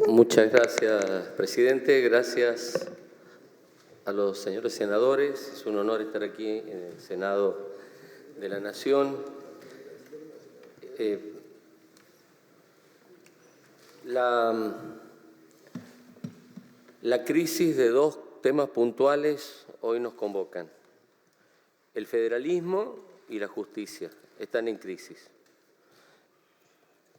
Muchas gracias, presidente. Gracias a los señores senadores. Es un honor estar aquí en el Senado de la Nación. La crisis de dos temas puntuales hoy nos convocan. El federalismo y la justicia están en crisis.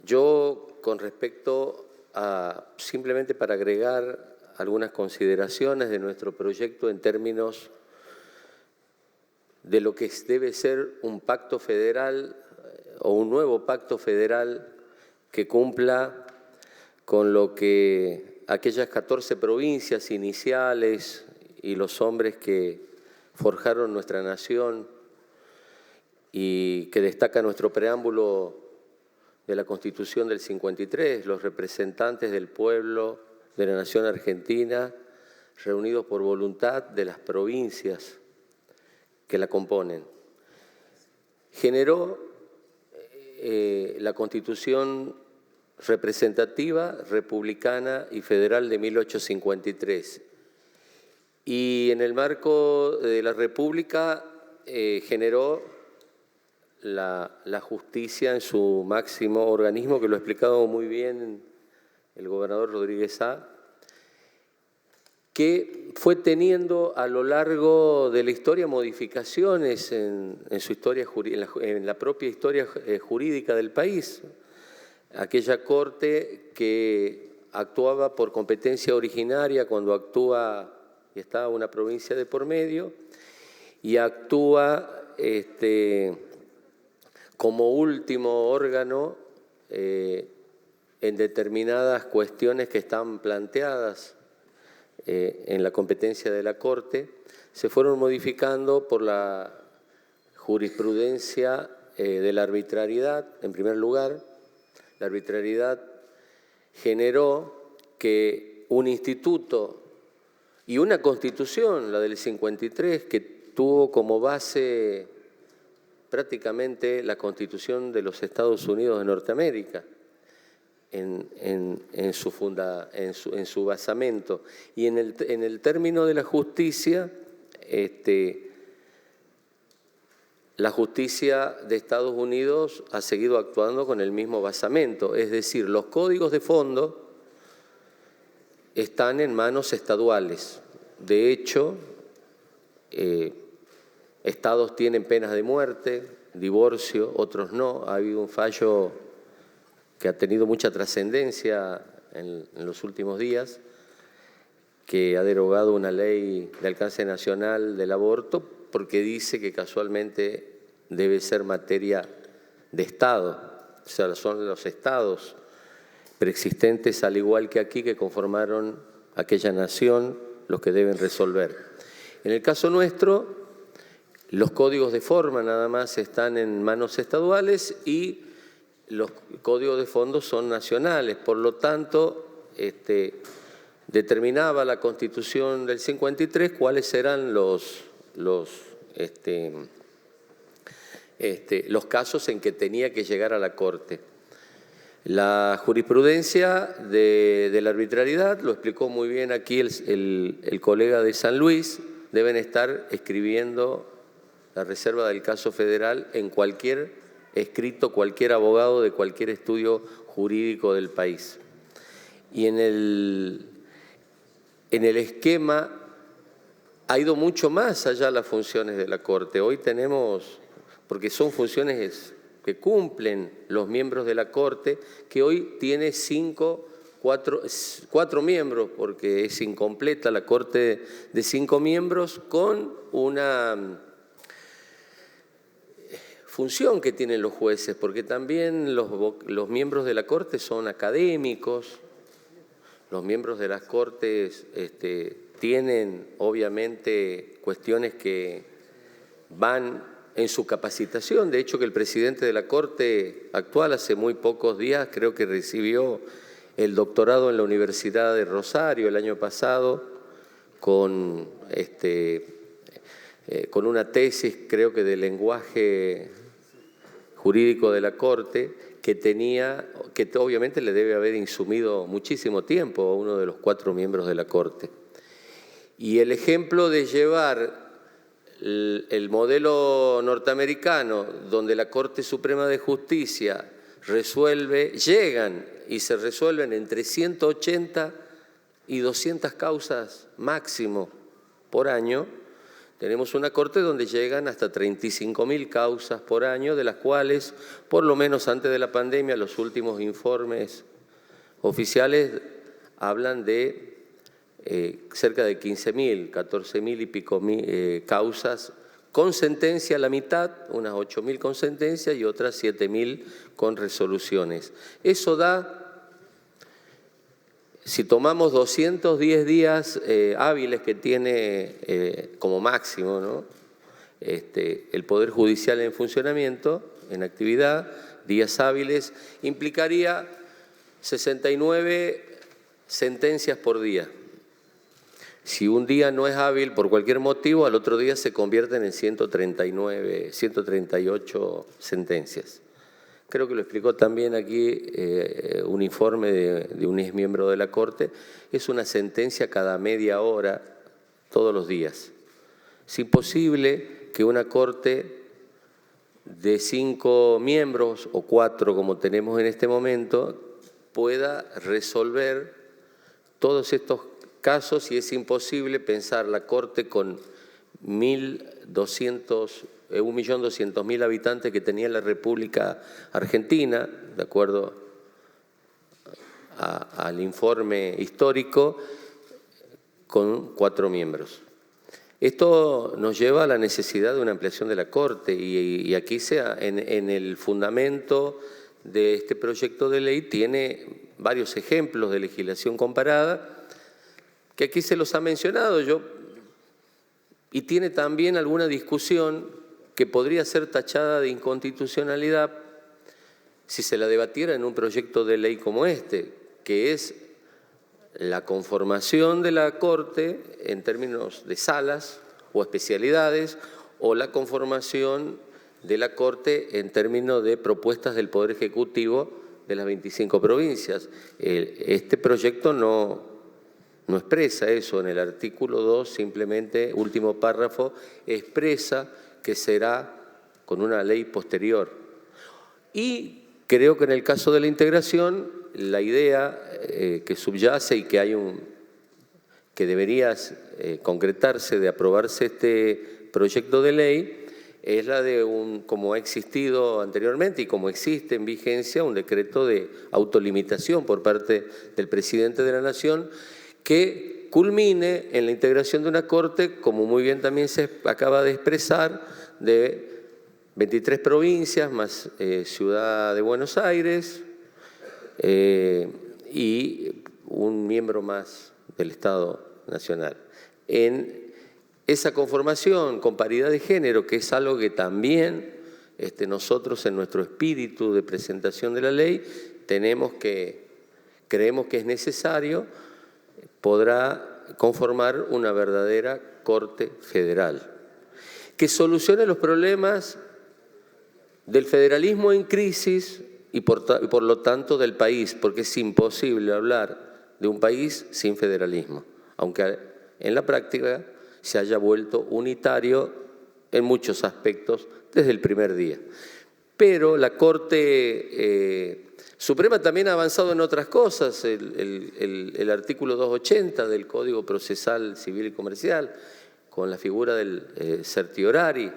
Yo, con respecto a, simplemente para agregar algunas consideraciones de nuestro proyecto en términos de lo que debe ser un pacto federal o un nuevo pacto federal que cumpla con lo que aquellas 14 provincias iniciales y los hombres que forjaron nuestra nación y que destaca nuestro preámbulo de la Constitución del 53, los representantes del pueblo de la nación argentina, reunidos por voluntad de las provincias que la componen. Generó la Constitución representativa, republicana y federal de 1853. Y en el marco de la República generó la justicia en su máximo organismo, que lo ha explicado muy bien el gobernador Rodríguez A., que fue teniendo a lo largo de la historia modificaciones en la propia historia jurídica del país. Aquella corte que actuaba por competencia originaria cuando actúa y está una provincia de por medio, y actúa como último órgano en determinadas cuestiones que están planteadas en la competencia de la Corte, se fueron modificando por la jurisprudencia de la arbitrariedad. En primer lugar, la arbitrariedad generó que un instituto y una constitución, la del 53, que tuvo como base prácticamente la Constitución de los Estados Unidos de Norteamérica, en su basamento. Y en el término de la justicia, la justicia de Estados Unidos ha seguido actuando con el mismo basamento, es decir, los códigos de fondo están en manos estaduales. De hecho, estados tienen penas de muerte, divorcio, otros no. Ha habido un fallo que ha tenido mucha trascendencia en los últimos días, que ha derogado una ley de alcance nacional del aborto porque dice que casualmente debe ser materia de Estado. O sea, son los estados preexistentes, al igual que aquí, que conformaron aquella nación, los que deben resolver. En el caso nuestro, los códigos de forma nada más están en manos estaduales y los códigos de fondo son nacionales. Por lo tanto, determinaba la Constitución del 53 cuáles eran los casos en que tenía que llegar a la Corte. La jurisprudencia de la arbitrariedad, lo explicó muy bien aquí el colega de San Luis, deben estar escribiendo la reserva del caso federal en cualquier escrito, cualquier abogado de cualquier estudio jurídico del país. Y en el esquema ha ido mucho más allá las funciones de la Corte. Hoy tenemos, porque son funciones que cumplen los miembros de la Corte, que hoy tiene cuatro miembros, porque es incompleta la Corte de 5 miembros, con una función que tienen los jueces, porque también los miembros de la Corte son académicos, los miembros de las Cortes tienen obviamente cuestiones que van en su capacitación. De hecho, que el presidente de la Corte actual hace muy pocos días creo que recibió el doctorado en la Universidad de Rosario el año pasado con una tesis, creo que de lenguaje jurídico de la Corte, que obviamente le debe haber insumido muchísimo tiempo a uno de los 4 miembros de la Corte. Y el ejemplo de llevar el modelo norteamericano, donde la Corte Suprema de Justicia llegan y se resuelven entre 180 y 200 causas máximo por año. Tenemos una Corte donde llegan hasta 35.000 causas por año, de las cuales, por lo menos antes de la pandemia, los últimos informes oficiales hablan de cerca de 15.000, 14.000 y pico causas con sentencia a la mitad, unas 8.000 con sentencia y otras 7.000 con resoluciones. Eso da, si tomamos 210 días hábiles que tiene como máximo, ¿no?, el Poder Judicial en funcionamiento, en actividad, días hábiles, implicaría 69 sentencias por día. Si un día no es hábil por cualquier motivo, al otro día se convierten en 139, 138 sentencias. Creo que lo explicó también aquí un informe de un exmiembro de la Corte. Es una sentencia cada media hora, todos los días. Es imposible que una Corte de 5 miembros o 4, como tenemos en este momento, pueda resolver todos estos casos, y es imposible pensar la Corte con 1.200.000 habitantes que tenía la República Argentina, de acuerdo al informe histórico, con 4 miembros. Esto nos lleva a la necesidad de una ampliación de la Corte, y aquí en el fundamento de este proyecto de ley tiene varios ejemplos de legislación comparada, que aquí se los ha mencionado y tiene también alguna discusión que podría ser tachada de inconstitucionalidad si se la debatiera en un proyecto de ley como este, que es la conformación de la Corte en términos de salas o especialidades, o la conformación de la Corte en términos de propuestas del Poder Ejecutivo de las 25 provincias. Este proyecto no expresa eso. En el artículo 2, simplemente, último párrafo, expresa que será con una ley posterior. Y creo que en el caso de la integración, la idea que subyace y que debería concretarse de aprobarse este proyecto de ley es la de como ha existido anteriormente y como existe en vigencia, un decreto de autolimitación por parte del presidente de la Nación, que culmine en la integración de una Corte, como muy bien también se acaba de expresar, de 23 provincias más Ciudad de Buenos Aires y un miembro más del Estado Nacional. En esa conformación con paridad de género, que es algo que también nosotros en nuestro espíritu de presentación de la ley creemos que es necesario, podrá conformar una verdadera Corte Federal que solucione los problemas del federalismo en crisis y por lo tanto del país, porque es imposible hablar de un país sin federalismo, aunque en la práctica se haya vuelto unitario en muchos aspectos desde el primer día. Pero la Corte Suprema también ha avanzado en otras cosas. El artículo 280 del Código Procesal Civil y Comercial, con la figura del certiorari,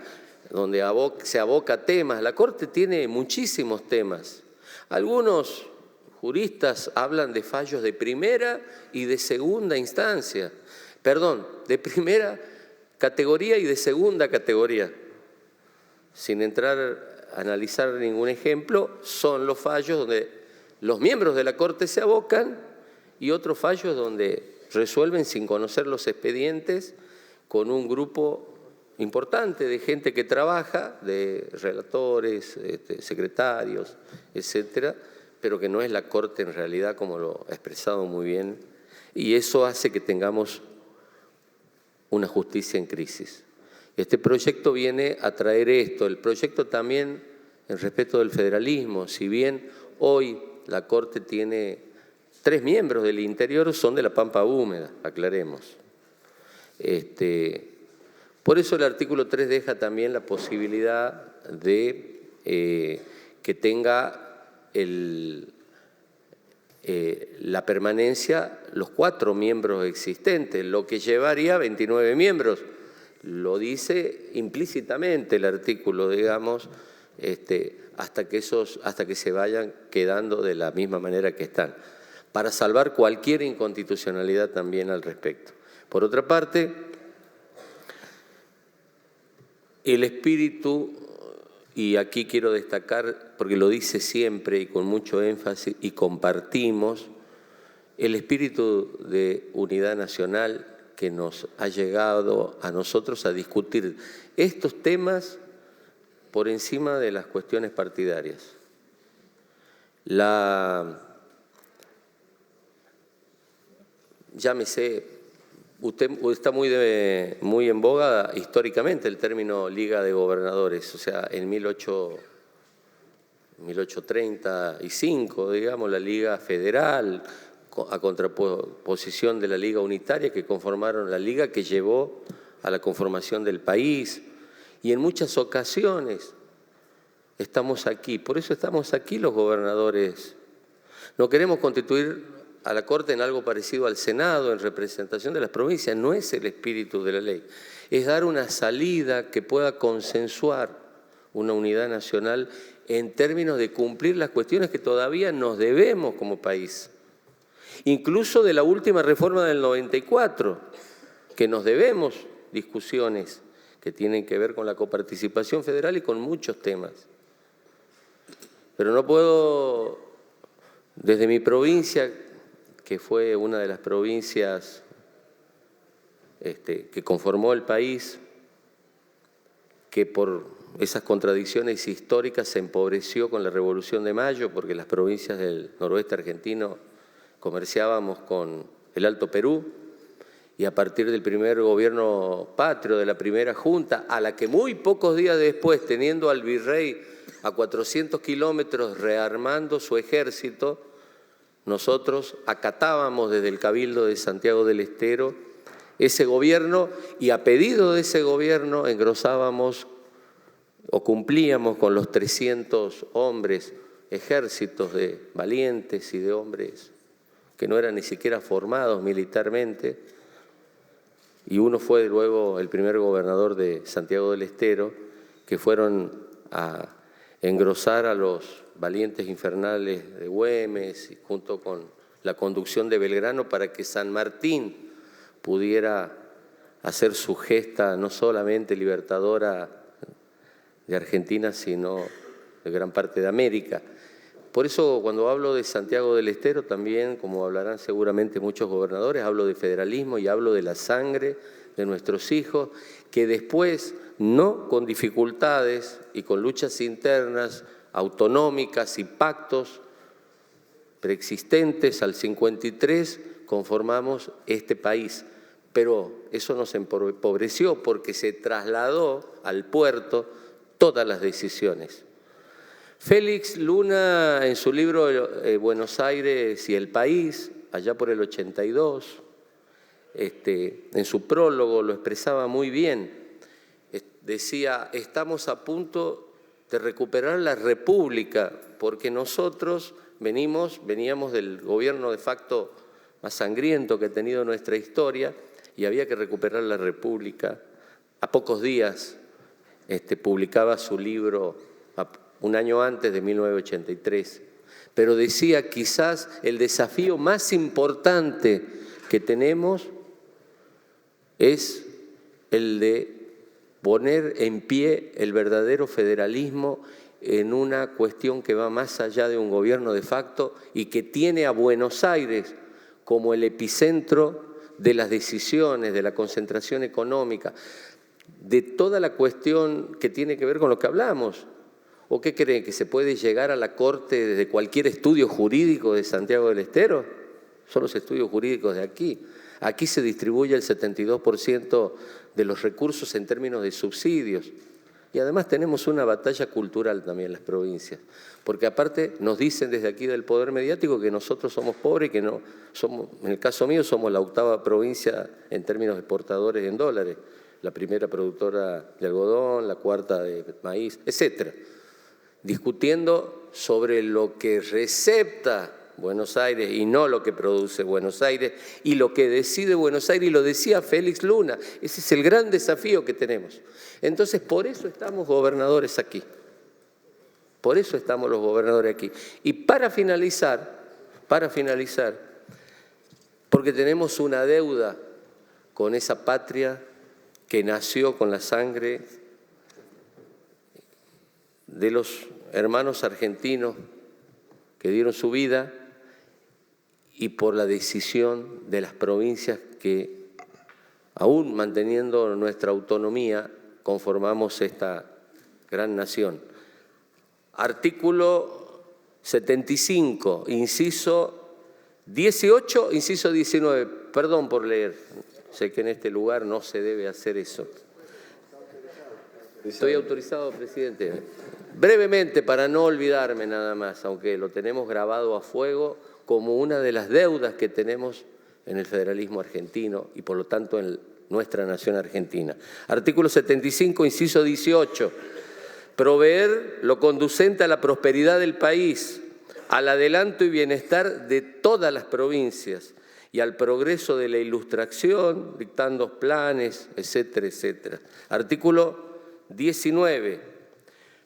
donde se aboca temas. La Corte tiene muchísimos temas. Algunos juristas hablan de fallos de primera y de segunda instancia. Perdón, de primera categoría y de segunda categoría. Sin entrar a analizar ningún ejemplo, son los fallos donde los miembros de la Corte se abocan y otros fallos donde resuelven sin conocer los expedientes con un grupo importante de gente que trabaja, de relatores, secretarios, etcétera, pero que no es la Corte en realidad, como lo ha expresado muy bien, y eso hace que tengamos una justicia en crisis. Este proyecto viene a traer esto. El proyecto también en respeto del federalismo. Si bien hoy la Corte tiene 3 miembros del interior, son de la Pampa Húmeda, aclaremos. Por eso el artículo 3 deja también la posibilidad de que tenga la permanencia los 4 miembros existentes, lo que llevaría a 29 miembros. Lo dice implícitamente el artículo, digamos, hasta que se vayan quedando de la misma manera que están, para salvar cualquier inconstitucionalidad también al respecto. Por otra parte, el espíritu, y aquí quiero destacar, porque lo dice siempre y con mucho énfasis, y compartimos, el espíritu de unidad nacional que nos ha llegado a nosotros a discutir estos temas por encima de las cuestiones partidarias. Llámese, usted está muy en boga históricamente el término Liga de Gobernadores, o sea, en 1835, digamos, la Liga Federal, a contraposición de la Liga Unitaria, que conformaron la Liga que llevó a la conformación del país. Y en muchas ocasiones estamos aquí, por eso estamos aquí los gobernadores. No queremos constituir a la Corte en algo parecido al Senado, en representación de las provincias. No es el espíritu de la ley. Es dar una salida que pueda consensuar una unidad nacional en términos de cumplir las cuestiones que todavía nos debemos como país. Incluso de la última reforma del 94, que nos debemos discusiones que tienen que ver con la coparticipación federal y con muchos temas. Pero no puedo, desde mi provincia, que fue una de las provincias que conformó el país, que por esas contradicciones históricas se empobreció con la Revolución de Mayo, porque las provincias del noroeste argentino comerciábamos con el Alto Perú, y a partir del primer gobierno patrio, de la primera junta, a la que muy pocos días después, teniendo al virrey a 400 kilómetros rearmando su ejército, nosotros acatábamos desde el Cabildo de Santiago del Estero ese gobierno, y a pedido de ese gobierno engrosábamos o cumplíamos con los 300 hombres, ejércitos de valientes y de hombres que no eran ni siquiera formados militarmente, y uno fue luego el primer gobernador de Santiago del Estero, que fueron a engrosar a los valientes infernales de Güemes, y junto con la conducción de Belgrano, para que San Martín pudiera hacer su gesta no solamente libertadora de Argentina, sino de gran parte de América. Por eso, cuando hablo de Santiago del Estero, también, como hablarán seguramente muchos gobernadores, hablo de federalismo y hablo de la sangre de nuestros hijos, que después, no con dificultades y con luchas internas, autonómicas y pactos preexistentes al 53, conformamos este país. Pero eso nos empobreció porque se trasladó al puerto todas las decisiones. Félix Luna, en su libro Buenos Aires y el País, allá por el 82, en su prólogo lo expresaba muy bien. Decía, estamos a punto de recuperar la República, porque nosotros veníamos del gobierno de facto más sangriento que ha tenido nuestra historia, y había que recuperar la República. A pocos días publicaba su libro, un año antes de 1983, pero decía, quizás el desafío más importante que tenemos es el de poner en pie el verdadero federalismo en una cuestión que va más allá de un gobierno de facto y que tiene a Buenos Aires como el epicentro de las decisiones, de la concentración económica, de toda la cuestión que tiene que ver con lo que hablamos. ¿O qué creen? ¿Que se puede llegar a la Corte desde cualquier estudio jurídico de Santiago del Estero? Son los estudios jurídicos de aquí. Aquí se distribuye el 72% de los recursos en términos de subsidios. Y además tenemos una batalla cultural también en las provincias, porque aparte nos dicen desde aquí del poder mediático que nosotros somos pobres y que no somos, en el caso mío somos la 8ª provincia en términos exportadores en dólares, la primera productora de algodón, la 4ª de maíz, etcétera, discutiendo sobre lo que recepta Buenos Aires y no lo que produce Buenos Aires y lo que decide Buenos Aires, y lo decía Félix Luna. Ese es el gran desafío que tenemos. Entonces, por eso estamos gobernadores aquí. Por eso estamos los gobernadores aquí. Y para finalizar, porque tenemos una deuda con esa patria que nació con la sangre de los hermanos argentinos que dieron su vida y por la decisión de las provincias que, aún manteniendo nuestra autonomía, conformamos esta gran nación. Artículo 75, inciso 18, inciso 19. Perdón por leer, sé que en este lugar no se debe hacer eso. Estoy autorizado, presidente. Brevemente, para no olvidarme nada más, aunque lo tenemos grabado a fuego como una de las deudas que tenemos en el federalismo argentino y por lo tanto en nuestra nación argentina. Artículo 75, inciso 18. Proveer lo conducente a la prosperidad del país, al adelanto y bienestar de todas las provincias y al progreso de la ilustración, dictando planes, etcétera, etcétera. Artículo 19.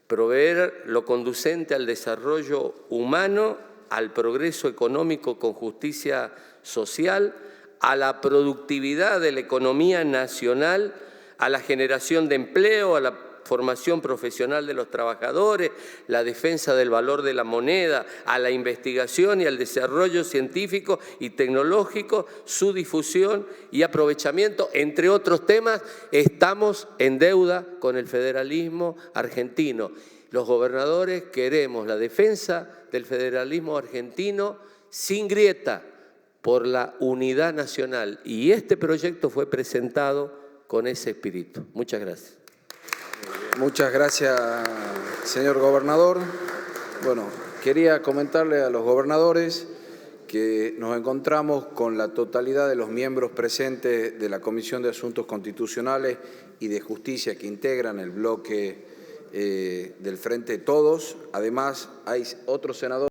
Proveer lo conducente al desarrollo humano, al progreso económico con justicia social, a la productividad de la economía nacional, a la generación de empleo, a la formación profesional de los trabajadores, la defensa del valor de la moneda, a la investigación y al desarrollo científico y tecnológico, su difusión y aprovechamiento, entre otros temas. Estamos en deuda con el federalismo argentino. Los gobernadores queremos la defensa del federalismo argentino sin grieta, por la unidad nacional. Y este proyecto fue presentado con ese espíritu. Muchas gracias. Muchas gracias, señor gobernador. Bueno, quería comentarle a los gobernadores que nos encontramos con la totalidad de los miembros presentes de la Comisión de Asuntos Constitucionales y de Justicia que integran el bloque del Frente Todos. Además, hay otros senadores